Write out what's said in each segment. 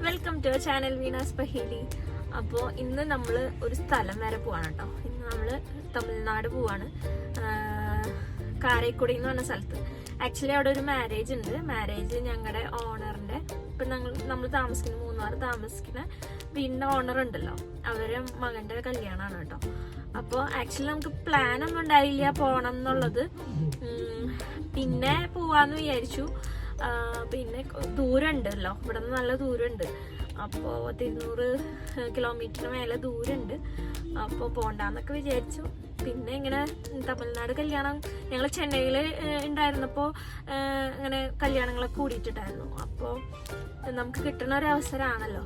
Welcome to channel Veena's പഹേലി. അപ്പോൾ ഇന്ന് നമ്മൾ ഒരു സ്ഥലം വരെ പോവാണ് കേട്ടോ. ഇന്ന് നമ്മൾ തമിഴ്നാട് പോവാണ്, കാരൈക്കുടി എന്ന് പറഞ്ഞ സ്ഥലത്ത്. ആക്ച്വലി അവിടെ ഒരു മാരേജ് ഉണ്ട്. മാരേജ് ഞങ്ങളുടെ ഓണറിന്റെ, ഇപ്പം നമ്മൾ താമസിക്കുന്ന മൂന്നാർ താമസിക്കുന്ന വീടിന്റെ ഓണർ ഉണ്ടല്ലോ, അവരെ മകന്റെ കല്യാണമാണ് കേട്ടോ. അപ്പോൾ ആക്ച്വലി നമുക്ക് പ്ലാൻ ഒന്നും ഉണ്ടായില്ല പോണം എന്നുള്ളത്. പിന്നെ പോവാന്ന് വിചാരിച്ചു. പിന്നെ ദൂരം ഉണ്ടല്ലോ, ഇവിടെ നിന്ന് നല്ല ദൂരമുണ്ട്. അപ്പോൾ 200 കിലോമീറ്റർ മേലെ ദൂരമുണ്ട്. അപ്പോൾ പോണ്ടാന്നൊക്കെ വിചാരിച്ചു. പിന്നെ ഇങ്ങനെ തമിഴ്നാട് കല്യാണം ഞങ്ങൾ ചെന്നൈയിൽ ഉണ്ടായിരുന്നപ്പോൾ ഇങ്ങനെ കല്യാണങ്ങളൊക്കെ കൂടിയിട്ടുണ്ടായിരുന്നു. അപ്പോൾ നമുക്ക് കിട്ടുന്ന ഒരു അവസരമാണല്ലോ,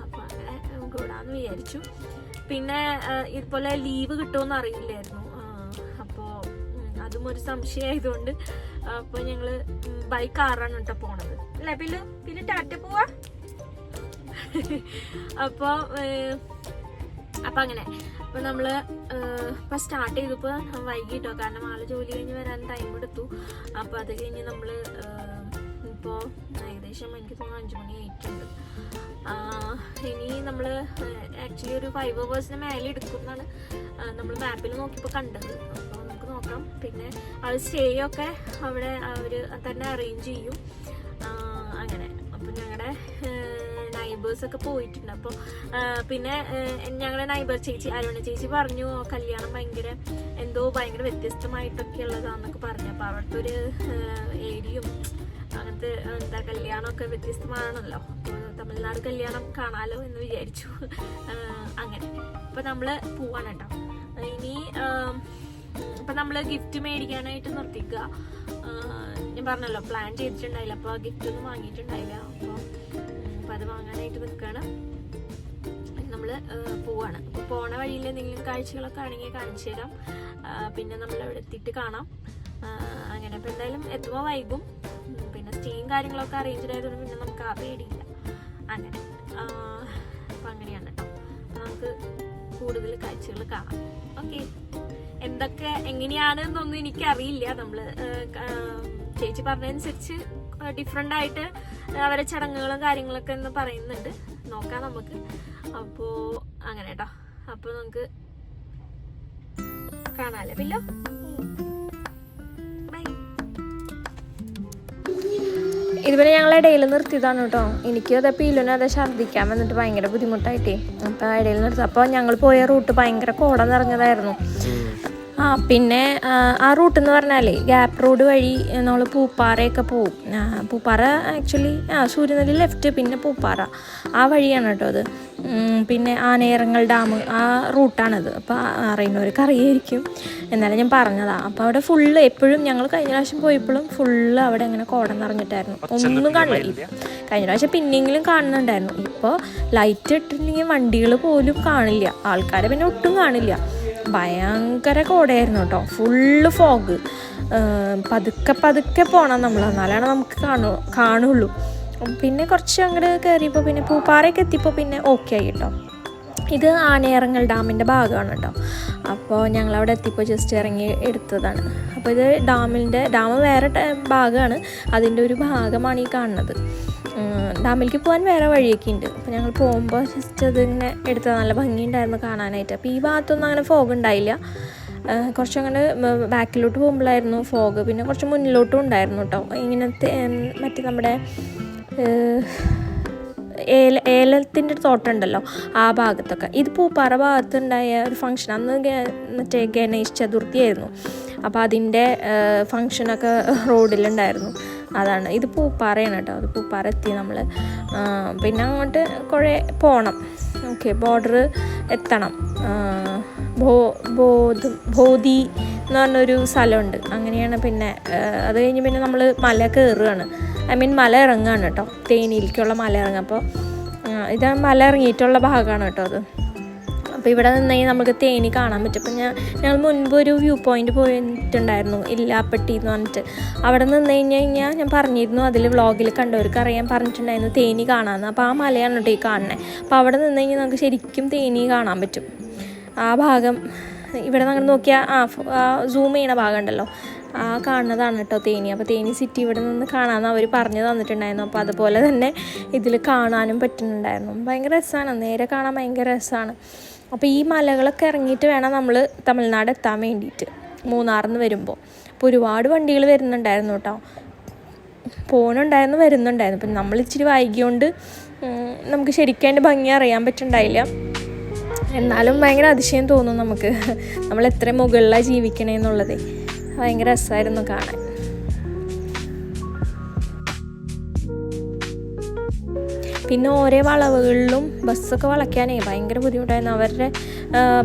അപ്പോൾ അങ്ങനെ നമുക്ക് വിടാമെന്ന് വിചാരിച്ചു. പിന്നെ ഇതുപോലെ ലീവ് കിട്ടുമെന്ന് അറിയില്ലായിരുന്നു. അപ്പോൾ അതും ഒരു സംശയമായതുകൊണ്ട് അപ്പോൾ ഞങ്ങൾ ബൈ കാറാണ് കേട്ടോ പോണത്. അല്ലേ പിന്നെ ടാറ്റ പോവാ. അപ്പൊ അങ്ങനെ അപ്പൊ നമ്മള് ഇപ്പൊ സ്റ്റാർട്ട് ചെയ്തപ്പോ വൈകിട്ടോ, കാരണം ആള് ജോലി കഴിഞ്ഞ് വരാൻ ടൈം എടുത്തു. അപ്പൊ അത് കഴിഞ്ഞ് നമ്മള് ഇപ്പോ ഏകദേശം എനിക്ക് തോന്നുന്നു 5 മണി ആയിട്ടുണ്ട്. ഇനി നമ്മള് ആക്ച്വലി ഒരു 5 hours മേലെ എടുക്കും എന്നാണ് നമ്മൾ മാപ്പിൽ നോക്കിയപ്പോ കണ്ടത്. അപ്പോൾ നമുക്ക് നോക്കാം. പിന്നെ അത് സ്റ്റേ ഒക്കെ അവിടെ അവര് തന്നെ അറേഞ്ച് ചെയ്യും. അങ്ങനെ അപ്പൊ ഞങ്ങളുടെ നൈബേഴ്സ് ഒക്കെ പോയിട്ടുണ്ട്. അപ്പോൾ പിന്നെ ഞങ്ങളുടെ നൈബർ ചേച്ചി അരുണ ചേച്ചി പറഞ്ഞു കല്യാണം ഭയങ്കര വ്യത്യസ്തമായിട്ടൊക്കെ ഉള്ളതാന്നൊക്കെ പറഞ്ഞു. അപ്പോൾ അവിടുത്തെ ഒരു ഏരിയയും അങ്ങനത്തെ കല്യാണമൊക്കെ വ്യത്യസ്തമാണല്ലോ. അപ്പോൾ തമിഴ്നാട് കല്യാണം കാണാലോ എന്ന് വിചാരിച്ചു. അങ്ങനെ അപ്പൊ നമ്മള് പോവാണ് കേട്ടോ. ഇനി അപ്പൊ നമ്മള് ഗിഫ്റ്റ് മേടിക്കാനായിട്ട് നിർത്തിക്കുക. ഞാൻ പറഞ്ഞല്ലോ പ്ലാൻ ചെയ്തിട്ടുണ്ടായില്ല, അപ്പോൾ ഗിഫ്റ്റ് ഒന്നും വാങ്ങിയിട്ടുണ്ടായില്ല. അപ്പോൾ അത് വാങ്ങാനായിട്ട് നിൽക്കുകയാണ്. നമ്മള് പോവാണ്. അപ്പോൾ പോണ വഴിയിൽ എന്തെങ്കിലും കാഴ്ചകളൊക്കെ ആണെങ്കിൽ കാണിച്ചു തരാം. പിന്നെ നമ്മളവിടെ എത്തിയിട്ട് കാണാം. അങ്ങനെ അപ്പോൾ എന്തായാലും എത്തുമ്പോൾ വൈകും. പിന്നെ സ്റ്റേയും കാര്യങ്ങളൊക്കെ അറേഞ്ച് ആയതുകൊണ്ട് പിന്നെ നമുക്ക് ആ പേടിയില്ല. അങ്ങനെ അപ്പം അങ്ങനെയാണ് കേട്ടോ. നമുക്ക് കൂടുതൽ കാഴ്ചകൾ കാണാം. ഓക്കെ, എന്തൊക്കെ എങ്ങനെയാണെന്നൊന്നും എനിക്കറിയില്ല. നമ്മള് ചേച്ചി പറഞ്ഞതനുസരിച്ച് ഡിഫറെൻ്റ് ആയിട്ട് അവരെ ചടങ്ങുകളും കാര്യങ്ങളൊക്കെ എന്ന് പറയുന്നുണ്ട്. നോക്കാം നമുക്ക്. അപ്പോൾ അങ്ങനെ കേട്ടോ. അപ്പോൾ നമുക്ക് കാണാല്ലേ പില്ലോ. ഇതുവരെ ഞങ്ങൾ ഇടയിൽ നിർത്തിയതാണ് കേട്ടോ. എനിക്ക് അത് പീലുനെ അത് ഛർദ്ദിക്കാൻ വന്നിട്ട് ഭയങ്കര ബുദ്ധിമുട്ടായിട്ടേ. അപ്പം ഇടയിൽ നിർത്തി. അപ്പോൾ ഞങ്ങൾ പോയ റൂട്ട് ഭയങ്കര കോട നിറഞ്ഞതായിരുന്നു. പിന്നെ ആ റൂട്ട് എന്ന് പറഞ്ഞാൽ ഗ്യാപ്പ് റോഡ് വഴി നമ്മൾ പൂപ്പാറയൊക്കെ പോവും. പൂപ്പാറ ആക്ച്വലി സൂര്യനെല്ലി ലെഫ്റ്റ്, പിന്നെ പൂപ്പാറ ആ വഴിയാണ് കേട്ടോ അത്. പിന്നെ ആനയിറങ്ങൽ ഡാം ആ റൂട്ടാണത്. അപ്പോൾ അറിയുന്നവർക്ക് അറിയായിരിക്കും, എന്നാലും ഞാൻ പറഞ്ഞതാണ്. അപ്പോൾ അവിടെ ഫുള്ള് എപ്പോഴും ഞങ്ങൾ കഴിഞ്ഞ പ്രാവശ്യം പോയപ്പോഴും ഫുള്ള് അവിടെ ഇങ്ങനെ കോട നിറഞ്ഞിട്ടായിരുന്നു. ഒന്നും കാണില്ല. കഴിഞ്ഞ പ്രാവശ്യം പിന്നെങ്കിലും കാണുന്നുണ്ടായിരുന്നു. ഇപ്പോൾ ലൈറ്റ് ഇട്ടിട്ടുണ്ടെങ്കിൽ വണ്ടികൾ പോലും കാണില്ല, ആൾക്കാരെ പിന്നെ ഒട്ടും കാണില്ല. ഭയങ്കര കോടയായിരുന്നു കേട്ടോ. Full fog. പതുക്കെ പോകണം നമ്മൾ, എന്നാലാണ് നമുക്ക് കാണുള്ളൂ. പിന്നെ കുറച്ച് അങ്ങോട്ട് കയറിയപ്പോൾ പിന്നെ പൂപ്പാറയൊക്കെ എത്തിയപ്പോൾ പിന്നെ ഓക്കെ ആയി കേട്ടോ. ഇത് ആനയിറങ്ങൽ ഡാമിൻ്റെ ഭാഗമാണ് കേട്ടോ. അപ്പോൾ ഞങ്ങളവിടെ എത്തിയപ്പോൾ ജസ്റ്റ് ഇറങ്ങി എടുത്തതാണ്. അപ്പോൾ ഇത് ഡാം വേറെ ഭാഗമാണ്, അതിൻ്റെ ഒരു ഭാഗമാണ് ഈ കാണുന്നത്. ഡാമിലേക്ക് പോകാൻ വേറെ വഴിയൊക്കെ ഉണ്ട്. അപ്പോൾ ഞങ്ങൾ പോകുമ്പോൾ ജസ്റ്റ് അതിങ്ങനെ എടുത്തത്. നല്ല ഭംഗിയുണ്ടായിരുന്നു കാണാനായിട്ട്. അപ്പോൾ ഈ ഭാഗത്തൊന്നും അങ്ങനെ ഫോഗ് ഉണ്ടായില്ല. കുറച്ചങ്ങനെ ബാക്കിലോട്ട് പോകുമ്പോഴായിരുന്നു ഫോഗ്. പിന്നെ കുറച്ച് മുന്നിലോട്ടും ഉണ്ടായിരുന്നു കേട്ടോ. ഇങ്ങനത്തെ മറ്റേ നമ്മുടെ ഏലത്തിൻ്റെ തോട്ടമുണ്ടല്ലോ ആ ഭാഗത്തൊക്കെ. ഇത് പൂപ്പാറ ഭാഗത്തുണ്ടായ ഒരു ഫംഗ്ഷൻ. അന്ന് മറ്റേ ഗണേശ് ചതുർത്ഥി ആയിരുന്നു. അപ്പോൾ അതിൻ്റെ ഫങ്ഷനൊക്കെ റോഡിലുണ്ടായിരുന്നു. അതാണ്. ഇത് പൂപ്പാറയാണ് കേട്ടോ. അത് പൂപ്പാറ എത്തി നമ്മൾ. പിന്നെ അങ്ങോട്ട് കുറേ പോകണം. ഓക്കെ, ബോർഡർ എത്തണം. ബോധി എന്ന് പറഞ്ഞൊരു സ്ഥലമുണ്ട്. അങ്ങനെയാണ്. പിന്നെ അത് കഴിഞ്ഞ് പിന്നെ നമ്മൾ മല കയറുകയാണ്, മല ഇറങ്ങുകയാണ് കേട്ടോ. തേനിയിലേക്കുള്ള മല ഇറങ്ങുക. അപ്പോൾ ഇത് മല ഇറങ്ങിയിട്ടുള്ള ഭാഗമാണ് കേട്ടോ അത്. അപ്പോൾ ഇവിടെ നിന്ന് കഴിഞ്ഞാൽ നമുക്ക് തേനി കാണാൻ പറ്റും. അപ്പോൾ ഞങ്ങൾ മുൻപ് ഒരു വ്യൂ പോയിന്റ് പോയിട്ടുണ്ടായിരുന്നു, ഇല്ലാപ്പെട്ടി എന്ന് പറഞ്ഞിട്ട്. അവിടെ നിന്ന് കഴിഞ്ഞാൽ ഞാൻ പറഞ്ഞിരുന്നു, അതിൽ വ്ളോഗിൽ കണ്ടവർക്ക് അറിയാൻ പറഞ്ഞിട്ടുണ്ടായിരുന്നു തേനി കാണാമെന്ന്. അപ്പോൾ ആ മലയാണ് കേട്ടോ ഈ കാണുന്നത്. അപ്പോൾ അവിടെ നിന്ന് കഴിഞ്ഞാൽ നമുക്ക് ശരിക്കും തേനി കാണാൻ പറ്റും. ആ ഭാഗം ഇവിടെ നിന്ന് നോക്കിയാൽ സൂം ചെയ്യണ ഭാഗം ഉണ്ടല്ലോ, ആ കാണുന്നതാണ് കേട്ടോ തേനി. അപ്പോൾ തേനി സിറ്റി ഇവിടെ നിന്ന് കാണാമെന്ന് അവർ പറഞ്ഞു തന്നിട്ടുണ്ടായിരുന്നു. അപ്പോൾ അതുപോലെ തന്നെ ഇതിൽ കാണാനും പറ്റുന്നുണ്ടായിരുന്നു. ഭയങ്കര രസമാണ്, നേരെ കാണാൻ ഭയങ്കര രസമാണ്. അപ്പോൾ ഈ മലകളൊക്കെ ഇറങ്ങിയിട്ട് വേണം നമ്മൾ തമിഴ്നാട് എത്താൻ വേണ്ടിയിട്ട്, മൂന്നാറിൽ നിന്ന് വരുമ്പോൾ. അപ്പോൾ ഒരുപാട് വണ്ടികൾ വരുന്നുണ്ടായിരുന്നു കേട്ടോ, പോകുന്നുണ്ടായിരുന്നു വരുന്നുണ്ടായിരുന്നു. അപ്പം നമ്മൾ ഇച്ചിരി വൈകിയോണ്ട് നമുക്ക് ശരിക്കും അതിൻ്റെ ഭംഗി അറിയാൻ പറ്റുന്നുണ്ടായില്ല. എന്നാലും ഭയങ്കര അതിശയം തോന്നും നമുക്ക്, നമ്മൾ എത്ര മുകളിലാണ് ജീവിക്കണേന്നുള്ളത്. ഭയങ്കര രസമായിരുന്നു കാണാൻ. പിന്നെ ഓരോ വളവുകളിലും ബസ്സൊക്കെ വളയ്ക്കാനേ ഭയങ്കര ബുദ്ധിമുട്ടായിരുന്നു. അവരുടെ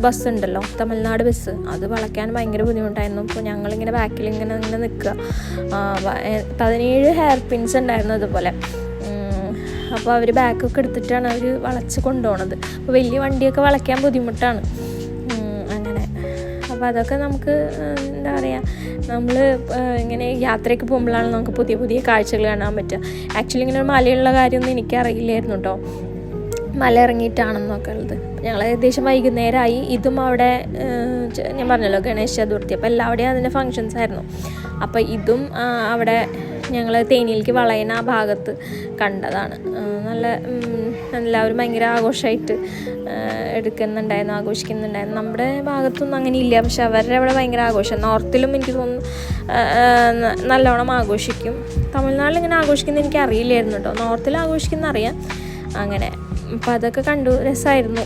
ബസ് ഉണ്ടല്ലോ, തമിഴ്നാട് ബസ്, അത് വളയ്ക്കാൻ ഭയങ്കര ബുദ്ധിമുട്ടായിരുന്നു. അപ്പോൾ ഞങ്ങളിങ്ങനെ ബാക്കിൽ ഇങ്ങനെ നിൽക്കുക. 17 ഹെയർ പിൻസ് ഉണ്ടായിരുന്നു അതുപോലെ. അപ്പോൾ അവർ ബാക്കൊക്കെ എടുത്തിട്ടാണ് അവർ വളച്ച് കൊണ്ടുപോകുന്നത്. അപ്പോൾ വലിയ വണ്ടിയൊക്കെ വളയ്ക്കാൻ ബുദ്ധിമുട്ടാണ് അങ്ങനെ. അപ്പോൾ അതൊക്കെ നമുക്ക് എന്താ പറയുക, നമ്മൾ ഇങ്ങനെ യാത്രയ്ക്ക് പോകുമ്പോഴാണ് നമുക്ക് പുതിയ പുതിയ കാഴ്ചകൾ കാണാൻ പറ്റുക. ആക്ച്വലി ഇങ്ങനെ ഒരു മലയുള്ള കാര്യമൊന്നും എനിക്കറിയില്ലായിരുന്നു കേട്ടോ, മല ഇറങ്ങിയിട്ടാണെന്നൊക്കെ ഉള്ളത്. ഞങ്ങൾ ഏകദേശം വൈകുന്നേരമായി. ഇതും അവിടെ ഞാൻ പറഞ്ഞല്ലോ ഗണേശ ചതുർത്ഥി, അപ്പോൾ എല്ലാവിടെയും അതിൻ്റെ ഫങ്ഷൻസ് ആയിരുന്നു. അപ്പോൾ ഇതും അവിടെ ഞങ്ങൾ തേനിയിലേക്ക് വളയുന്ന ആ ഭാഗത്ത് കണ്ടതാണ്. നല്ല എല്ലാവരും ഭയങ്കര ആഘോഷമായിട്ട് എടുക്കുന്നുണ്ടായിരുന്നു, ആഘോഷിക്കുന്നുണ്ടായിരുന്നു. നമ്മുടെ ഭാഗത്തൊന്നും അങ്ങനെ ഇല്ല, പക്ഷെ അവരുടെ അവിടെ ഭയങ്കര ആഘോഷം. നോർത്തിലും എനിക്ക് തോന്നുന്നു നല്ലോണം ആഘോഷിക്കും. തമിഴ്നാട്ടിൽ ഇങ്ങനെ ആഘോഷിക്കുന്നത് എനിക്ക് അറിയില്ലായിരുന്നു കേട്ടോ, നോർത്തിൽ ആഘോഷിക്കുന്ന അറിയാം അങ്ങനെ. അപ്പോൾ അതൊക്കെ കണ്ടു, രസമായിരുന്നു.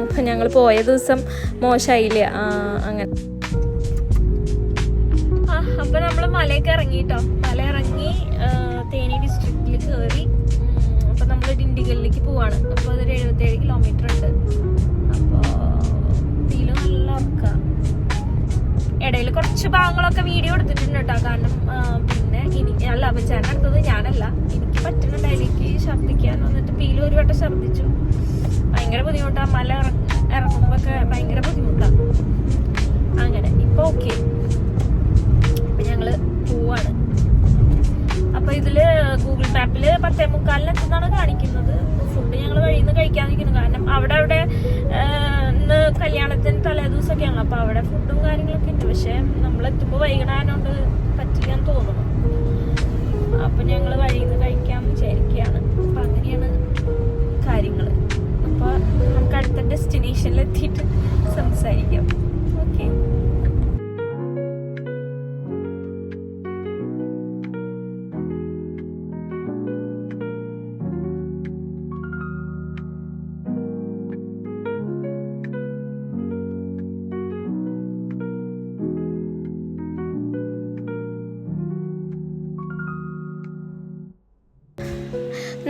അപ്പം ഞങ്ങൾ പോയ ദിവസം മോശമായില്ല അങ്ങനെ. അപ്പോൾ നമ്മൾ മലയൊക്കെ ഇറങ്ങി കേട്ടോ, മല ഇറങ്ങി തേനി ഡിസ്ട്രിക്റ്റിൽ കയറി. അപ്പോൾ നമ്മൾ ഡിണ്ടിഗലിലേക്ക് പോവാണ്. അപ്പോൾ അതൊരു 77 കിലോമീറ്റർ ഉണ്ട്. അപ്പോൾ ഇതിൽ നല്ല ഉറക്കം. ഇടയിൽ കുറച്ച് ഭാഗങ്ങളൊക്കെ വീഡിയോ എടുത്തിട്ടുണ്ട് കേട്ടോ, കാരണം പിന്നെ അല്ല ചേട്ടൻ എടുത്തത് ഞാനല്ല, എനിക്ക് പറ്റുന്നുണ്ടായില്ല, എനിക്ക് ഛർദ്ദിക്കാൻ വന്നിട്ട് പീലും ഒരു വട്ടം ഛർദ്ദിച്ചു. ഭയങ്കര ബുദ്ധിമുട്ടാണ്, മല ഇറങ്ങുമ്പോഴൊക്കെ ഭയങ്കര ബുദ്ധിമുട്ടാണ് അങ്ങനെ. ഇപ്പോൾ ഓക്കെ, അപ്പം ഞങ്ങൾ പോവാണ്. അപ്പോൾ ഇതിൽ ഗൂഗിൾ മാപ്പിൽ 10:45 എത്തുന്നതാണ് കാണിക്കുന്നത്. ഫുഡ് ഞങ്ങൾ വഴിയിൽ നിന്ന് കഴിക്കാൻ നിൽക്കുന്നു, കാരണം അവിടെ ഇന്ന് കല്യാണത്തിന് തലേദിവസമൊക്കെയാണല്ലോ, അപ്പോൾ അവിടെ ഫുഡും കാര്യങ്ങളൊക്കെ ഉണ്ട്. പക്ഷെ നമ്മളെത്തുമ്പോൾ വൈകിടാനോണ്ട് പറ്റില്ലെന്ന് തോന്നുന്നു. അപ്പം ഞങ്ങൾ വഴിയിൽ നിന്ന് കഴിക്കാൻ വിചാരിക്കുകയാണ്. അപ്പം അങ്ങനെയാണ് കാര്യങ്ങൾ. അപ്പോൾ നമുക്ക് അടുത്ത ഡെസ്റ്റിനേഷനിൽ എത്തിയിട്ട് സംസാരിക്കാം. ഓക്കെ.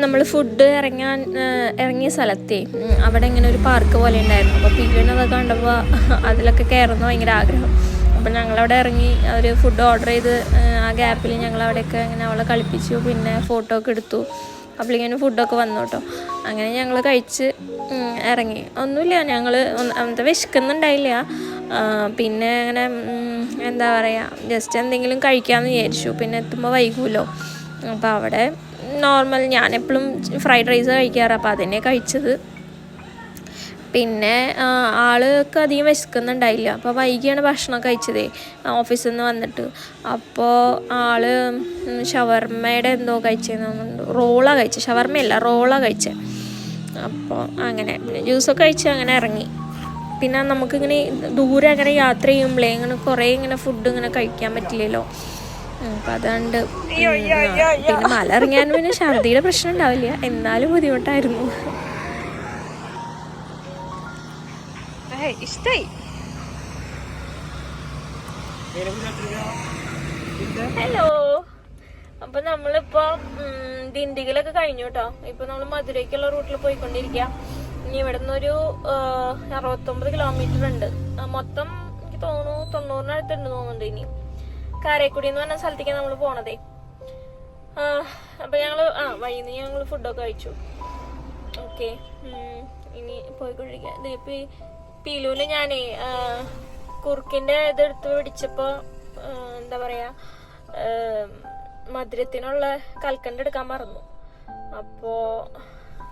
നമ്മൾ ഫുഡ് ഇറങ്ങിയ സ്ഥലത്തേ അവിടെ ഇങ്ങനെ ഒരു പാർക്ക് പോലെ ഉണ്ടായിരുന്നു. അപ്പോൾ പീലിനതൊക്കെ കണ്ടപ്പോൾ അതിലൊക്കെ കയറുന്ന ഭയങ്കര ആഗ്രഹം. അപ്പോൾ ഞങ്ങളവിടെ ഇറങ്ങി അവർ ഫുഡ് ഓർഡർ ചെയ്ത് ആ ഗ്യാപ്പിൽ ഞങ്ങളവിടെയൊക്കെ ഇങ്ങനെ അവളെ കളിപ്പിച്ചു, പിന്നെ ഫോട്ടോ ഒക്കെ എടുത്തു. അപ്പോഴേക്കും ഫുഡൊക്കെ വന്നു കേട്ടോ. അങ്ങനെ ഞങ്ങൾ കഴിച്ച് ഇറങ്ങി. ഒന്നുമില്ല, ഞങ്ങൾ അന്നത്തെ വിശക്കുന്നുണ്ടായില്ല. പിന്നെ അങ്ങനെ എന്താ പറയുക, ജസ്റ്റ് എന്തെങ്കിലും കഴിക്കാമെന്ന് വിചാരിച്ചു. പിന്നെ എത്തുമ്പോൾ വൈകുമല്ലോ. അപ്പോൾ അവിടെ നോർമൽ, ഞാനെപ്പോഴും ഫ്രൈഡ് റൈസ് കഴിക്കാറ്, അപ്പോൾ അതിനെ കഴിച്ചത്. പിന്നെ ആൾക്ക് അധികം വിശക്കുന്നുണ്ടായില്ല, അപ്പോൾ വൈകിയാണ് ഭക്ഷണം കഴിച്ചതേ ഓഫീസിൽ നിന്ന് വന്നിട്ട്. അപ്പോൾ ആള് ഷവർമ്മയുടെ എന്തോ കഴിച്ചതെന്ന് തോന്നുന്നുണ്ട്, റോളാണ് കഴിച്ചത്, ഷവർമ്മയല്ല റോളാണ് കഴിച്ചത്. അപ്പോൾ അങ്ങനെ പിന്നെ ജ്യൂസൊക്കെ കഴിച്ച് അങ്ങനെ ഇറങ്ങി. പിന്നെ നമുക്കിങ്ങനെ ദൂരെ അങ്ങനെ യാത്ര ചെയ്യുമ്പോഴേ ഇങ്ങനെ കുറേ ഇങ്ങനെ ഫുഡ് ഇങ്ങനെ കഴിക്കാൻ പറ്റില്ലല്ലോ. അപ്പം അതുകൊണ്ട് പിന്നെ മല ഇറങ്ങിയാൽ പിന്നെ ഛർദിയുടെ പ്രശ്നം ഉണ്ടാവില്ല, എന്നാലും ബുദ്ധിമുട്ടായിരുന്നു. ഇഷ്ടായി. ഹലോ. അപ്പൊ നമ്മളിപ്പോ ദിണ്ടിഗലൊക്കെ കഴിഞ്ഞു കേട്ടോ. ഇപ്പൊ നമ്മൾ മധുരയ്ക്കുള്ള റൂട്ടിൽ പോയിക്കൊണ്ടിരിക്കുക. ഇനി ഇവിടെ നിന്നൊരു 69 കിലോമീറ്റർ ഉണ്ട്. മൊത്തം എനിക്ക് തോന്നുന്നു 90-അടുത്തുണ്ട് തോന്നുന്നുണ്ട്. ഇനി കാരക്കുടി എന്ന് പറഞ്ഞ സ്ഥലത്തേക്കാണ് നമ്മൾ പോണതേ. അപ്പൊ ഞങ്ങള് വൈകുന്നേരം ഞങ്ങൾ ഫുഡൊക്കെ കഴിച്ചു. ഓക്കെ, ഇനി പോയിക്കൊണ്ടിരിക്കുക. പീലൂന് ഞാനേ കുറുക്കിന്റെ ഇതെടുത്ത് പിടിച്ചപ്പോ എന്താ പറയാ, മധുരത്തിനുള്ള കൽക്കണ്ട് എടുക്കാൻ മറന്നു.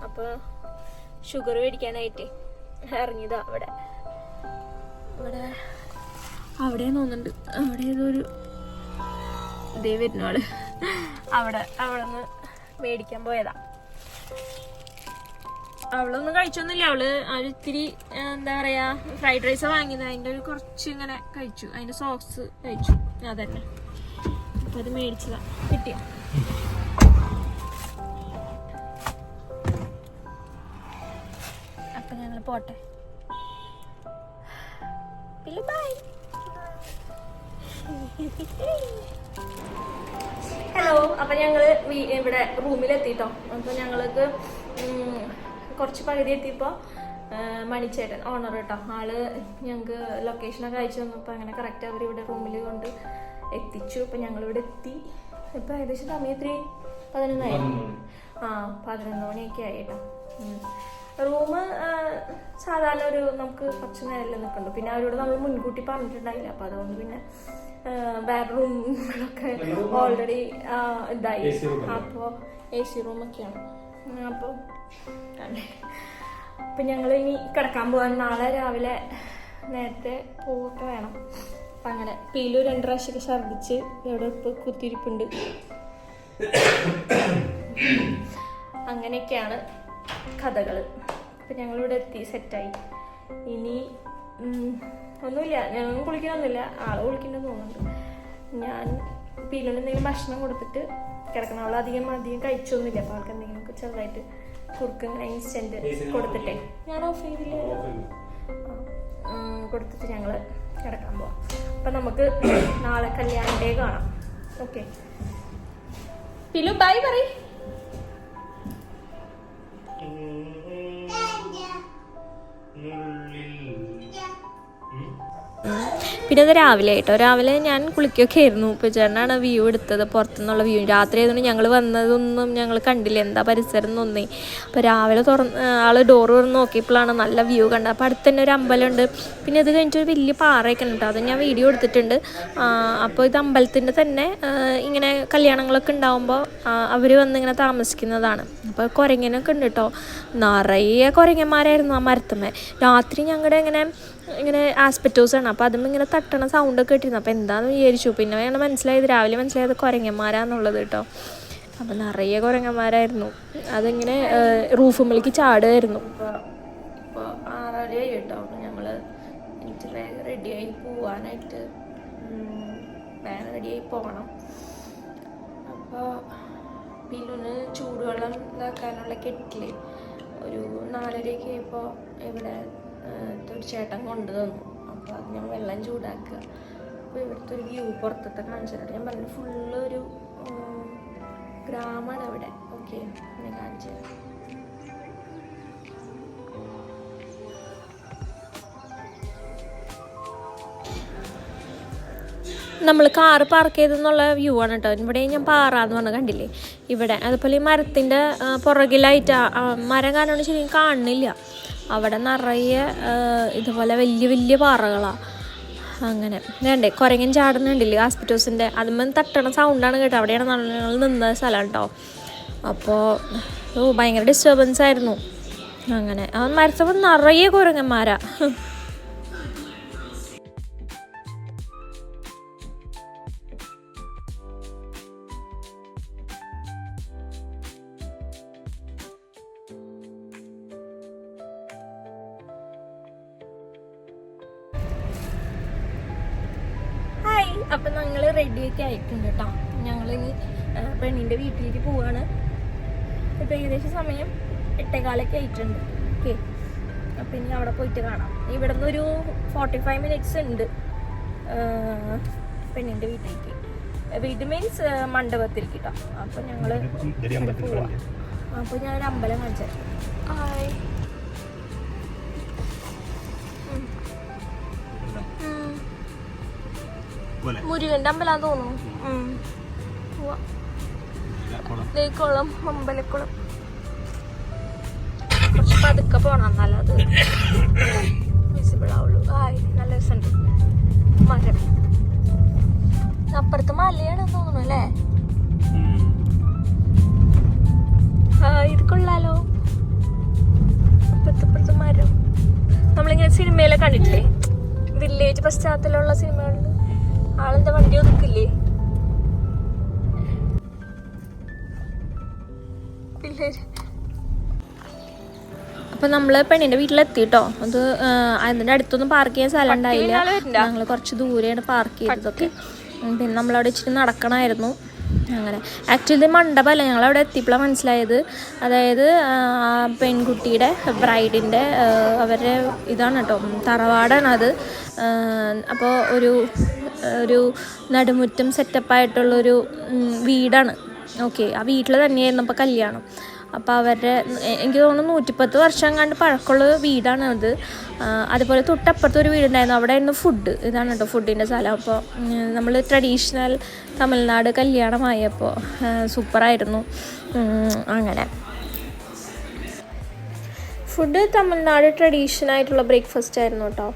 അപ്പൊ ഷുഗർ മേടിക്കാനായിട്ട് ഇറങ്ങിയതാ. അവിടെ തോന്നുന്നുണ്ട്, അവിടെ ഏതൊരു ഇതേ വരുന്നോള് അവിടെ നിന്ന് മേടിക്കാൻ പോയതാ. അവളൊന്നും കഴിച്ചൊന്നുമില്ല. അവള് ഇത്തിരി എന്താ പറയാ ഫ്രൈഡ് റൈസ് വാങ്ങിയത്, അതിന്റെ ഒരു കുറച്ച് ഇങ്ങനെ കഴിച്ചു, അതിന്റെ സോസ് കഴിച്ചു. അതന്നെ അപ്പൊ അത് മേടിച്ചതാ. കിട്ടിയ അപ്പൊ ഞങ്ങള് പോട്ടെ. ബൈ. ഹലോ. അപ്പൊ ഞങ്ങള് ഇവിടെ റൂമിലെത്തിട്ടോ. അപ്പൊ ഞങ്ങൾക്ക് കുറച്ച് പകുതി എത്തിയപ്പോ മണിച്ചേട്ടൻ ഓണർ കേട്ടോ, ആള് ഞങ്ങക്ക് ലൊക്കേഷനൊക്കെ അയച്ചു തന്നപ്പോ അങ്ങനെ കറക്റ്റ് അവർ ഇവിടെ റൂമിൽ കൊണ്ട് എത്തിച്ചു. അപ്പൊ ഞങ്ങളിവിടെ എത്തി. ഇപ്പൊ ഏകദേശം സമയം എത്രയായി? 11 11 മണിയൊക്കെ ആയി കേട്ടോ. റൂമ് സാധാരണ ഒരു നമുക്ക് കുറച്ച് നേരം നിൽക്കുന്നുണ്ട്. പിന്നെ അവരോട് നമ്മൾ മുൻകൂട്ടി പറഞ്ഞിട്ടുണ്ടായില്ല. അപ്പൊ അതുകൊണ്ട് പിന്നെ വേറെ റൂമുകളൊക്കെ ഓൾറെഡി ഇതായി. അപ്പോൾ AC റൂമൊക്കെയാണ്. അപ്പൊ ഞങ്ങൾ ഇനി കിടക്കാൻ പോകാൻ നാളെ രാവിലെ നേരത്തെ പോവൊക്കെ വേണം. അപ്പൊ അങ്ങനെ പീലു 2 പ്രാവശ്യമൊക്കെ ഛർദിച്ച് എവിടെ ഇപ്പൊ കുത്തിരിപ്പുണ്ട്. അങ്ങനെയൊക്കെയാണ് കഥകള്. അപ്പൊ ഞങ്ങളിവിടെ എത്തി, സെറ്റായി. ഇനി ഒന്നുമില്ല, ഞങ്ങൾ കുളിക്കാനൊന്നുമില്ല, ആള് കുളിക്കണ്ടെന്ന് തോന്നുന്നുണ്ട്. ഞാൻ പീലുവിന് എന്തെങ്കിലും ഭക്ഷണം കൊടുത്തിട്ട് കിടക്കണം. അവൾ അധികം കഴിച്ചൊന്നുമില്ല. അപ്പൊ അവൾക്ക് എന്തെങ്കിലും ചെറുതായിട്ട് കുറുക്ക് ഇൻസ്റ്റന്റ് കൊടുത്തിട്ടേ ഞാൻ ഓഫ് ചെയ്തില്ല കൊടുത്തിട്ട് ഞങ്ങള് കിടക്കാൻ പോവാം. അപ്പൊ നമുക്ക് നാളെ കല്യാണ ഡേ കാണാം. ഓക്കെ പിലു ബൈ പറയ്. പിന്നെ അത് രാവിലെ ആയിട്ടോ. രാവിലെ ഞാൻ കുളിക്കൊക്കെ ആയിരുന്നു. ഇപ്പോൾ ചേട്ടനാണ് വ്യൂ എടുത്തത്, പുറത്തുനിന്നുള്ള വ്യൂ. രാത്രി ആയതുകൊണ്ട് ഞങ്ങൾ വന്നതൊന്നും ഞങ്ങൾ കണ്ടില്ല, എന്താ പരിസരം എന്നൊന്നേ. അപ്പോൾ രാവിലെ ആൾ ഡോറ് തുറന്ന് നോക്കിയപ്പോഴാണ് നല്ല വ്യൂ കണ്ടത്. അപ്പോൾ അടുത്ത് തന്നെ ഒരു അമ്പലമുണ്ട്. പിന്നെ ഇത് കഴിഞ്ഞിട്ടൊരു വലിയ പാറയൊക്കെ ഉണ്ട്. അത് ഞാൻ വീഡിയോ എടുത്തിട്ടുണ്ട്. അപ്പോൾ ഇത് അമ്പലത്തിൻ്റെ തന്നെ ഇങ്ങനെ കല്യാണങ്ങളൊക്കെ ഉണ്ടാകുമ്പോൾ അവർ വന്ന് ഇങ്ങനെ താമസിക്കുന്നതാണ്. അപ്പോൾ കുരങ്ങനൊക്കെ ഉണ്ട് കേട്ടോ. നിറയെ കുരങ്ങന്മാരായിരുന്നു ആ മരത്തുമ്മേ. രാത്രി ഞങ്ങളുടെ ഇങ്ങനെ ആസ്പെറ്റോസാണ്. അപ്പോൾ അതും ഇങ്ങനെ തട്ടണ സൗണ്ടൊക്കെ ഇട്ടിരുന്നു. അപ്പോൾ എന്താണെന്ന് വിചാരിച്ചു. പിന്നെ ഞങ്ങൾ രാവിലെ മനസ്സിലായത് കുരങ്ങന്മാരാന്നുള്ളത് കേട്ടോ. അപ്പോൾ നിറയെ കുരങ്ങന്മാരായിരുന്നു. അതിങ്ങനെ റൂഫുമ്മലേക്ക് ചാടുമായിരുന്നു. ഇപ്പോൾ 6:30 കേട്ടോ. അപ്പോൾ ഞങ്ങൾ എനിക്ക് വേഗം റെഡിയായി പോവാനായിട്ട് വേഗം റെഡിയായി പോകണം. അപ്പോൾ പിന്നൊന്ന് ചൂടുവെള്ളം ഇതാക്കാനുള്ള കെറ്റിൽ ഒരു 4:30 ആയപ്പോൾ ഇവിടെ ഒരു ചേട്ടൻ കൊണ്ടു തന്നു. അപ്പോൾ അത് ഞാൻ വെള്ളം ചൂടാക്കുക. അപ്പോൾ ഇവിടുത്തെ ഒരു വ്യൂ പുറത്തത്തെ കാണിച്ചിട്ട് ഞാൻ പറഞ്ഞു ഫുള്ള് ഒരു ഗ്രാമമാണ് അവിടെ. ഓക്കെ ഞാൻ കാണിച്ചു തരാം. നമ്മൾ കാറ് പാർക്ക് ചെയ്തെന്നുള്ള വ്യൂ ആണ് കേട്ടോ. ഇവിടെ ഞാൻ പാറാന്ന് പറഞ്ഞ കണ്ടില്ലേ ഇവിടെ. അതുപോലെ ഈ മരത്തിൻ്റെ പുറകിലായിട്ട് മരം കാരണം ശരിക്കും കാണുന്നില്ല. അവിടെ നിറയെ ഇതുപോലെ വലിയ വലിയ പാറകളാണ്. അങ്ങനെ വേണ്ടേ കുരങ്ങൻ ചാടുന്നുണ്ടല്ലേ ആസ്പെറ്റോസിൻ്റെ അതുമ്പോൾ തട്ടണ സൗണ്ടാണ് കേട്ടോ. അവിടെയാണ് ഞങ്ങൾ നിന്ന സ്ഥലം കേട്ടോ. അപ്പോൾ ഭയങ്കര ഡിസ്റ്റർബൻസ് ആയിരുന്നു. അങ്ങനെ അവൻ മരത്തപ്പോൾ നിറയെ കുരങ്ങന്മാരാ. അപ്പം ഞങ്ങൾ റെഡിയൊക്കെ ആയിട്ടുണ്ട് കേട്ടോ. ഞങ്ങളിനി പെണ്ണിൻ്റെ വീട്ടിലേക്ക് പോവാണ്. ഇപ്പം ഏകദേശം സമയം 8:15 ആയിട്ടുണ്ട്. ഓക്കെ അപ്പം ഇനി അവിടെ പോയിട്ട് കാണാം. ഇവിടെ നിന്നൊരു 45 മിനിറ്റ്സ് ഉണ്ട് പെണ്ണിൻ്റെ വീട്ടിലേക്ക്. വീട് മീൻസ് മണ്ഡപത്തിലേക്ക് കേട്ടോ. അപ്പം ഞങ്ങൾ പോവാം. അപ്പോൾ ഞാനൊരു അമ്പലം കാണിച്ചു തരാം. ഹായ് മുരുകന്റെ അമ്പലാന്ന് തോന്നുന്നു. കുളം അമ്പലക്കുളം കുറച്ച് പതുക്കെ പോണം എന്നാലും അത് വിസിബിൾ ആവുള്ളൂ. ഹായ് നല്ല രസമുണ്ട്. മരം അപ്പുറത്ത് മലയാണെന്ന് തോന്നുന്നു അല്ലേ. ഇത് കൊള്ളാലോ. അപ്പുറത്തപ്പുറത്ത് മരം. നമ്മളിങ്ങനെ സിനിമയിലെ കണ്ടിട്ടില്ലേ, വില്ലേജ് പശ്ചാത്തലമുള്ള സിനിമകളിൽ ആളെന്താ വണ്ടി ഒതുക്കില്ലേ. അപ്പോൾ നമ്മൾ പെണ്ണിൻ്റെ വീട്ടിലെത്തിട്ടോ. അത് അതിൻ്റെ അടുത്തൊന്നും പാർക്ക് ചെയ്യാൻ സ്ഥലം ഉണ്ടായില്ല. ഞങ്ങൾ കുറച്ച് ദൂരെയാണ് പാർക്ക് ചെയ്തതൊക്കെ. പിന്നെ നമ്മളവിടെ ഇച്ചിരി നടക്കണമായിരുന്നു. അങ്ങനെ ആക്ച്വലി മണ്ഡപമല്ല, ഞങ്ങളവിടെ എത്തിയപ്പോഴാണ് മനസ്സിലായത്. അതായത് പെൺകുട്ടിയുടെ ബ്രൈഡിൻ്റെ അവരുടെ ഇതാണ് കേട്ടോ, തറവാടാണ് അത്. അപ്പോൾ ഒരു നടുമുറ്റം സെറ്റപ്പായിട്ടുള്ളൊരു വീടാണ്. ഓക്കെ, ആ വീട്ടിൽ തന്നെയായിരുന്നു അപ്പോൾ കല്യാണം. അപ്പോൾ അവരുടെ എനിക്ക് തോന്നുന്നു 110 വർഷം കണ്ട് പഴക്കമുള്ള വീടാണ് അത്. അതുപോലെ തൊട്ടപ്പുറത്തൊരു വീടുണ്ടായിരുന്നു, അവിടെ ആയിരുന്നു ഫുഡ്. ഇതാണ് കേട്ടോ ഫുഡിൻ്റെ സ്ഥലം. അപ്പോൾ നമ്മൾ ട്രഡീഷണൽ തമിഴ്നാട് കല്യാണമായപ്പോൾ സൂപ്പറായിരുന്നു. അങ്ങനെ ഫുഡ് തമിഴ്നാട് ട്രഡീഷണലായിട്ടുള്ള ബ്രേക്ക്ഫാസ്റ്റ് ആയിരുന്നു കേട്ടോ.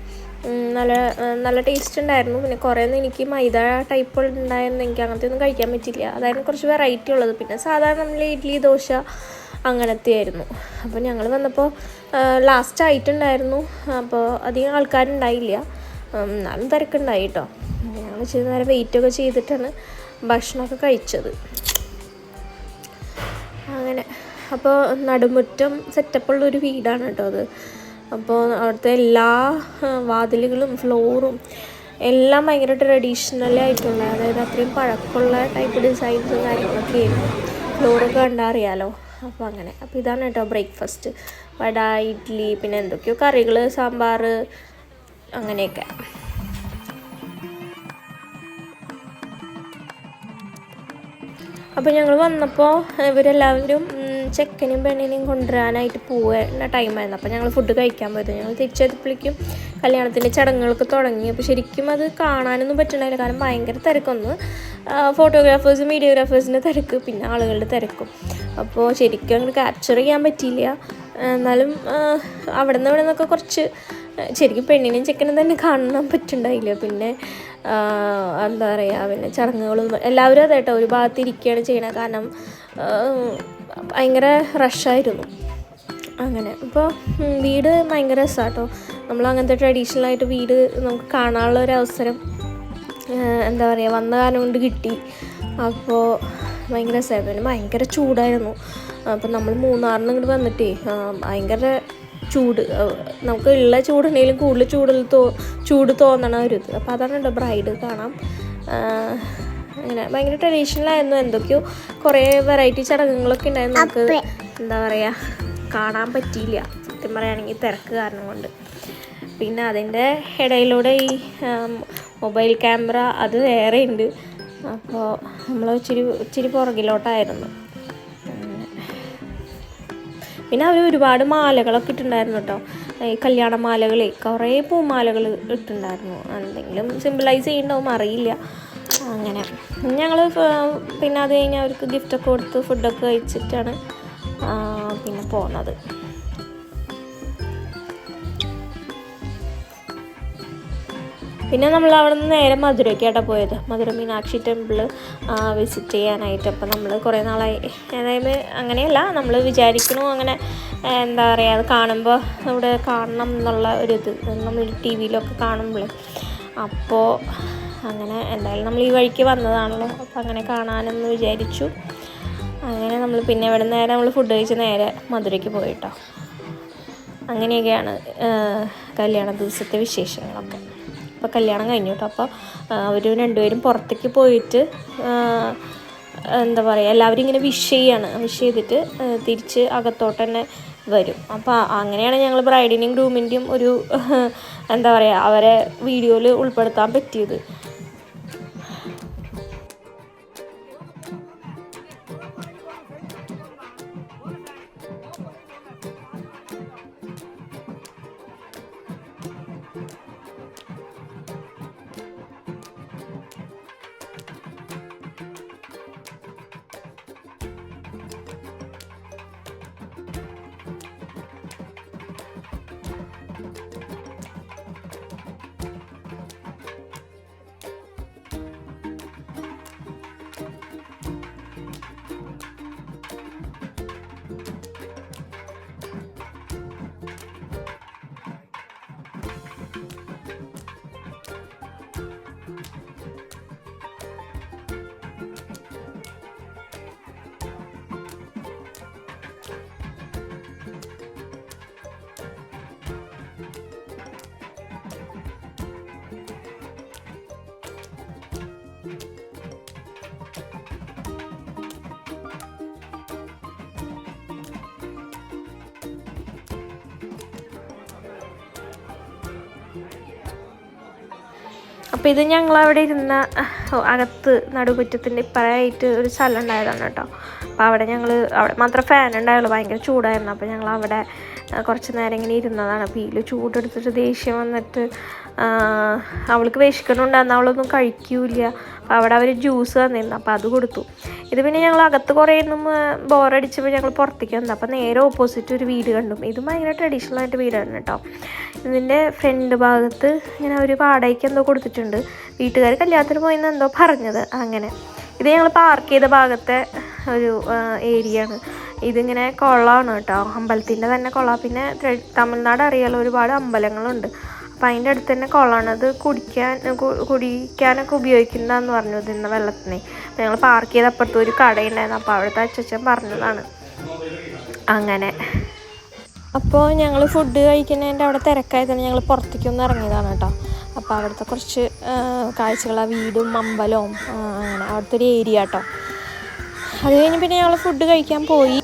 നല്ല ടേസ്റ്റ് ഉണ്ടായിരുന്നു. പിന്നെ കുറേയൊന്നും എനിക്ക് മൈദ ടൈപ്പ് ഉണ്ടായിരുന്നു, എനിക്ക് അങ്ങനത്തെ ഒന്നും കഴിക്കാൻ പറ്റില്ല. അതായിരുന്നു കുറച്ച് വെറൈറ്റി ഉള്ളത്. പിന്നെ സാധാരണ നമ്മൾ ഇഡ്ഡലി ദോശ അങ്ങനത്തെ ആയിരുന്നു. അപ്പോൾ ഞങ്ങൾ വന്നപ്പോൾ ലാസ്റ്റ് ആയിട്ടുണ്ടായിരുന്നു. അപ്പോൾ അധികം ആൾക്കാരുണ്ടായില്ല, എന്നാലും തിരക്കുണ്ടായി കേട്ടോ. ഞങ്ങൾ ഇച്ചിരി നേരം വെയിറ്റൊക്കെ ചെയ്തിട്ടാണ് ഭക്ഷണമൊക്കെ കഴിച്ചത്. അങ്ങനെ അപ്പോൾ നടുമുറ്റം സെറ്റപ്പുള്ളൊരു വീടാണ് കേട്ടോ അത്. അപ്പോൾ അവിടുത്തെ എല്ലാ വാതിലുകളും ഫ്ലോറും എല്ലാം ഭയങ്കര ട്രഡീഷണലായിട്ടുള്ള, അതായത് അത്രയും പഴക്കമുള്ള ടൈപ്പ് ഡിസൈൻസും കാര്യങ്ങളൊക്കെ ആയിരുന്നു. ഫ്ലോറൊക്കെ കണ്ടാൽ അറിയാലോ. അപ്പോൾ അങ്ങനെ. അപ്പോൾ ഇതാണ് കേട്ടോ ബ്രേക്ക്ഫാസ്റ്റ്. വട, ഇഡ്ഡലി, പിന്നെ എന്തൊക്കെയോ കറികൾ, സാമ്പാർ, അങ്ങനെയൊക്കെ. അപ്പോൾ ഞങ്ങൾ വന്നപ്പോൾ ഇവരെല്ലാവരും ചെക്കനും പെണ്ണിനെയും കൊണ്ടുവരാനായിട്ട് പോകുന്ന ടൈമായിരുന്നു. അപ്പോൾ ഞങ്ങൾ ഫുഡ് കഴിക്കാൻ പോയത്. ഞങ്ങൾ തിരിച്ചെത്തിയപ്പോഴേക്കും കല്യാണത്തിൻ്റെ ചടങ്ങുകളൊക്കെ തുടങ്ങി. അപ്പോൾ ശരിക്കും അത് കാണാനൊന്നും പറ്റുന്നില്ല, കാരണം ഭയങ്കര തിരക്കൊന്ന് ഫോട്ടോഗ്രാഫേഴ്സും വീഡിയോഗ്രാഫേഴ്സിൻ്റെ തിരക്ക്, പിന്നെ ആളുകളുടെ തിരക്കും. അപ്പോൾ ശരിക്കും അങ്ങോട്ട് ക്യാപ്ചർ ചെയ്യാൻ പറ്റിയില്ല. എന്നാലും അവിടെ നിന്നൊക്കെ കുറച്ച് ശരിക്കും പെണ്ണിനെയും ചെക്കനും തന്നെ കാണാൻ പറ്റുന്നുണ്ടായില്ല. പിന്നെ എന്താ പറയുക, പിന്നെ ചടങ്ങുകളും എല്ലാവരും അതായിട്ടോ ഒരു ഭാഗത്ത് ഇരിക്കുകയാണ് ചെയ്യണത്, കാരണം ഭയങ്കര റഷായിരുന്നു. അങ്ങനെ. അപ്പോൾ വീട് ഭയങ്കര രസമാട്ടോ. നമ്മൾ അങ്ങനത്തെ ട്രഡീഷണലായിട്ട് വീട് നമുക്ക് കാണാനുള്ള ഒരു അവസരം എന്താ പറയുക വന്ന കാലം കൊണ്ട് കിട്ടി. അപ്പോൾ ഭയങ്കര രസമായിരുന്നു. പിന്നെ ഭയങ്കര ചൂടായിരുന്നു. അപ്പം നമ്മൾ മൂന്നാറിന് ഇങ്ങോട്ട് വന്നിട്ടേ ഭയങ്കര ചൂട്, നമുക്ക് ഉള്ള ചൂടുണ്ടെങ്കിലും കൂടുതൽ ചൂട് തോന്നണ ഒരു ഇത്. അപ്പോൾ അതാണ് കേട്ടോ ബ്രൈഡ് കാണാം. അങ്ങനെ ഭയങ്കര ട്രഡീഷണലായിരുന്നു. എന്തൊക്കെയോ കുറേ വെറൈറ്റി ചടങ്ങുകളൊക്കെ ഉണ്ടായിരുന്നു. നമുക്ക് എന്താ പറയുക കാണാൻ പറ്റിയില്ല സത്യം പറയുകയാണെങ്കിൽ, തിരക്ക് കാരണം കൊണ്ട്. പിന്നെ അതിൻ്റെ ഇടയിലൂടെ ഈ മൊബൈൽ ക്യാമറ അത് വേറെ ഉണ്ട്. അപ്പോൾ നമ്മൾ ഇച്ചിരി പുറകിലോട്ടായിരുന്നു. പിന്നെ അവർ ഒരുപാട് മാലകളൊക്കെ ഇട്ടുണ്ടായിരുന്നു കേട്ടോ. ഈ കല്യാണ മാലകളെ കുറേ പൂമാലകൾ ഇട്ടുണ്ടായിരുന്നു. എന്തെങ്കിലും സിമ്പിളൈസ് ചെയ്യണ്ടാവും, അറിയില്ല. അങ്ങനെ ഞങ്ങൾ പിന്നെ അത് കഴിഞ്ഞ് അവർക്ക് ഗിഫ്റ്റൊക്കെ കൊടുത്ത് ഫുഡൊക്കെ കഴിച്ചിട്ടാണ് പിന്നെ പോകുന്നത്. പിന്നെ നമ്മൾ അവിടെ നിന്ന് നേരെ മധുരയ്ക്കായിട്ടാണ് പോയത്. മധുര മീനാക്ഷി ടെമ്പിൾ വിസിറ്റ് ചെയ്യാനായിട്ട്. അപ്പോൾ നമ്മൾ കുറേ നാളായി, അതായത് അങ്ങനെയല്ല നമ്മൾ വിചാരിക്കണു അങ്ങനെ എന്താ പറയുക, അത് കാണുമ്പോൾ അവിടെ കാണണം എന്നുള്ള ഒരിത് നമ്മൾ ടി വിയിലൊക്കെ കാണുമ്പോഴേ. അപ്പോൾ അങ്ങനെ എന്തായാലും നമ്മൾ ഈ വഴിക്ക് വന്നതാണല്ലോ, അപ്പോൾ അങ്ങനെ കാണാനെന്ന് വിചാരിച്ചു. അങ്ങനെ നമ്മൾ പിന്നെ ഇവിടെ നേരെ നമ്മൾ ഫുഡ് കഴിച്ച് നേരെ മധുരയ്ക്ക് പോയിട്ടോ. അങ്ങനെയൊക്കെയാണ് കല്യാണ ദിവസത്തെ വിശേഷങ്ങളൊക്കെ. അപ്പോൾ കല്യാണം കഴിഞ്ഞു കേട്ടോ. അപ്പോൾ അവർ രണ്ടുപേരും പുറത്തേക്ക് പോയിട്ട് എന്താ പറയുക എല്ലാവരും ഇങ്ങനെ വിഷ് ചെയ്തിട്ട് തിരിച്ച് അകത്തോട്ട് തന്നെ വരും. അപ്പോൾ അങ്ങനെയാണ് ഞങ്ങൾ ബ്രൈഡിൻ്റെയും ഗ്രൂമിൻ്റെയും ഒരു എന്താ പറയുക അവരെ വീഡിയോയിൽ ഉൾപ്പെടുത്താൻ പറ്റിയത്. അപ്പോൾ ഇത് ഞങ്ങളവിടെ ഇരുന്ന അകത്ത് നടുമുറ്റത്തിൻ്റെ ഇപ്പറയായിട്ട് ഒരു സ്ഥലം ഉണ്ടായതാണ് കേട്ടോ. അപ്പോൾ അവിടെ അവിടെ മാത്രം ഫാൻ ഉണ്ടായുള്ളൂ, ഭയങ്കര ചൂടായിരുന്നു. അപ്പോൾ ഞങ്ങൾ അവിടെ കുറച്ച് നേരം ഇങ്ങനെ ഇരുന്നതാണ്. പീല് ചൂടെടുത്തിട്ട് ദേഷ്യം വന്നിട്ട് അവൾക്ക് വിശക്കണുണ്ടായിരുന്നു, അവളൊന്നും കഴിക്കൂല. അപ്പോൾ അവിടെ അവർ ജ്യൂസ് തന്നിരുന്നു, അപ്പോൾ അത് കൊടുത്തു. ഇത് പിന്നെ ഞങ്ങൾ അകത്ത് കുറേ ഒന്നും ബോറടിച്ചപ്പോൾ ഞങ്ങൾ പുറത്തേക്ക് വന്നു. അപ്പോൾ നേരെ ഓപ്പോസിറ്റ് ഒരു വീട് കണ്ടു. ഇത് ഭയങ്കര ട്രഡീഷണൽ ആയിട്ട് വീടാണ് കേട്ടോ. ഇതിൻ്റെ ഫ്രണ്ട് ഭാഗത്ത് ഇങ്ങനെ ഒരു വാടകയ്ക്ക് എന്തോ കൊടുത്തിട്ടുണ്ട്. വീട്ടുകാർ കല്യാണത്തിന് പോയിന്ന് എന്തോ പറഞ്ഞത് അങ്ങനെ. ഇത് ഞങ്ങൾ പാർക്ക് ചെയ്ത ഭാഗത്തെ ഒരു ഏരിയ ആണ്. ഇതിങ്ങനെ കുളമാണ് കേട്ടോ, അമ്പലത്തിൻ്റെ തന്നെ കുളം. പിന്നെ തമിഴ്നാട് അറിയാലോ, ഒരുപാട് അമ്പലങ്ങളുണ്ട്. അപ്പം അതിൻ്റെ അടുത്ത് തന്നെ കുളമാണ്. അത് കുടിക്കാനൊക്കെ ഉപയോഗിക്കുന്നതാണെന്ന് പറഞ്ഞു ഇതിൻ്റെ വെള്ളത്തിനെ. അപ്പം ഞങ്ങൾ പാർക്ക് ചെയ്ത അപ്പുറത്ത് ഒരു കടയുണ്ടായിരുന്നു. അപ്പോൾ അവിടുത്തെ അച്ഛൻ പറഞ്ഞതാണ് അങ്ങനെ. അപ്പോൾ ഞങ്ങൾ ഫുഡ് കഴിക്കുന്നതിൻ്റെ അവിടെ തിരക്കായി തന്നെ ഞങ്ങൾ പുറത്തേക്കൊന്ന് ഇറങ്ങിയതാണ് കേട്ടോ. അപ്പോൾ അവിടുത്തെ കുറച്ച് കാഴ്ചകൾ, വീടും അമ്പലവും അങ്ങനെ അവിടുത്തെ ഒരു ഏരിയ കേട്ടോ. അത് കഴിഞ്ഞ് പിന്നെ ഞങ്ങൾ ഫുഡ് കഴിക്കാൻ പോയി.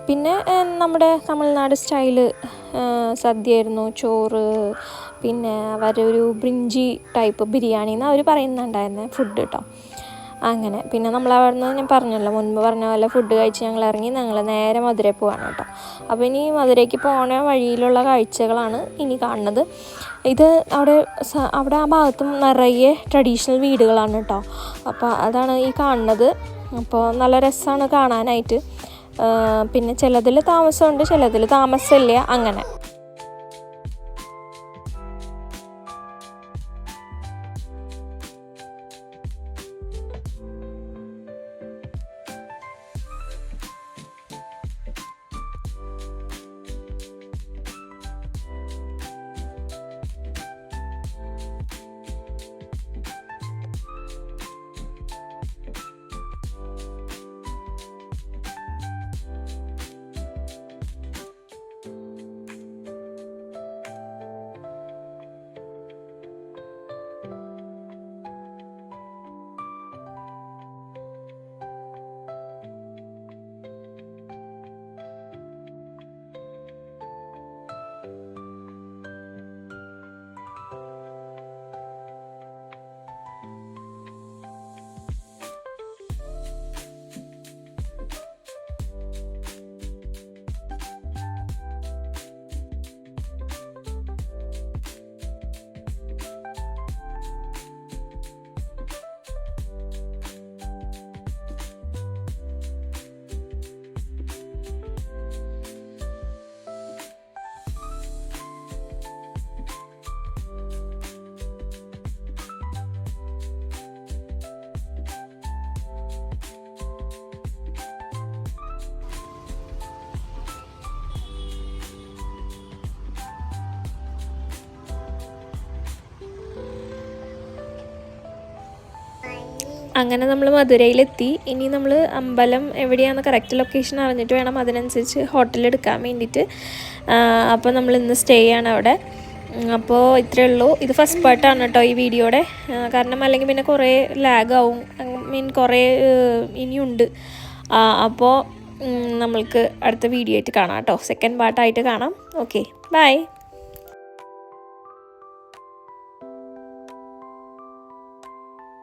പിന്നെ നമ്മുടെ തമിഴ്നാട് സ്റ്റൈല് സദ്യയായിരുന്നു. ചോറ്, പിന്നെ അവരൊരു ബ്രിഞ്ചി ടൈപ്പ് ബിരിയാണി എന്ന് അവർ പറയുന്നുണ്ടായിരുന്നേ ഫുഡ് കേട്ടോ. അങ്ങനെ പിന്നെ നമ്മളവിടുന്ന് ഞാൻ പറഞ്ഞല്ലോ, മുൻപ് പറഞ്ഞ പോലെ ഫുഡ് കഴിച്ച് ഞങ്ങൾ ഇറങ്ങി. ഞങ്ങൾ നേരെ മധുരയിൽ പോവാണ് കേട്ടോ. അപ്പോൾ ഇനി മധുരയ്ക്ക് പോണ വഴിയിലുള്ള കാഴ്ചകളാണ് ഇനി കാണുന്നത്. ഇത് അവിടെ ആ ഭാഗത്തും നിറയെ ട്രഡീഷണൽ വീടുകളാണ് കേട്ടോ. അപ്പോൾ അതാണ് ഈ കാണുന്നത്. അപ്പോൾ നല്ല രസമാണ് കാണാനായിട്ട്. പിന്നെ ചിലതിൽ താമസമുണ്ട്, ചിലതിൽ താമസമില്ല അങ്ങനെ. അങ്ങനെ നമ്മൾ മധുരയിലെത്തി. ഇനി നമ്മൾ അമ്പലം എവിടെയാണെന്ന് കറക്റ്റ് ലൊക്കേഷൻ അറിഞ്ഞിട്ട് വേണം അതിനനുസരിച്ച് ഹോട്ടൽ എടുക്കാൻ വേണ്ടിയിട്ട്. അപ്പോൾ നമ്മൾ ഇന്ന് സ്റ്റേ ആണ് അവിടെ. അപ്പോൾ ഇത്രയേ ഉള്ളൂ. ഇത് ഫസ്റ്റ് പാർട്ടാണ് കേട്ടോ ഈ വീഡിയോയുടെ. കാരണം അല്ലെങ്കിൽ പിന്നെ കുറേ ലാഗാവും, കുറേ ഇനിയുണ്ട്. അപ്പോൾ നമ്മൾക്ക് അടുത്ത വീഡിയോ ആയിട്ട് കാണാം കേട്ടോ. സെക്കൻഡ് പാർട്ടായിട്ട് കാണാം. Okay, by.